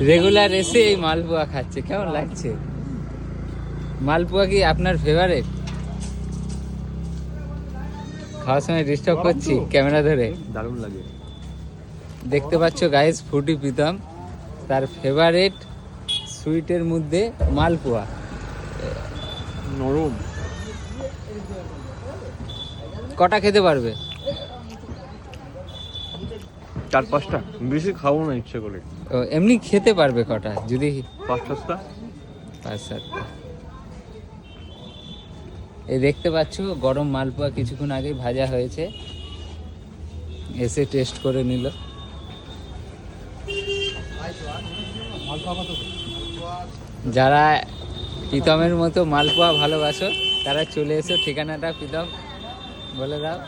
Regular এসে এই মালপোয়া খাচ্ছে, কেমন লাগছে? মালপোয়া কি আপনার ফেভারিট? খাওয়ার সময় ডিস্টার্ব করছি ক্যামেরা ধরে? দারুণ লাগে। দেখতে পাচ্ছ গাইস, ফুটি প্রীতম তার ফেভারিট সুইটের মধ্যে মালপোয়া। নরম। কটা খেতে পারবে? 4-5টা, বেশি খাবো না ইচ্ছে করে। ও, এমনি খেতে পারবে কটা যদি? 5-7টা। 5-7টা। এই দেখতে পাচ্ছ গরম মালপোয়া কিছুক্ষণ আগেই ভাজা হয়েছে, এসে টেস্ট করে নিল। যারা প্রীতমের মতো মালপোয়া ভালোবাসো তারা চলে এসো। ঠিকানাটা প্রীতম বলে দাও।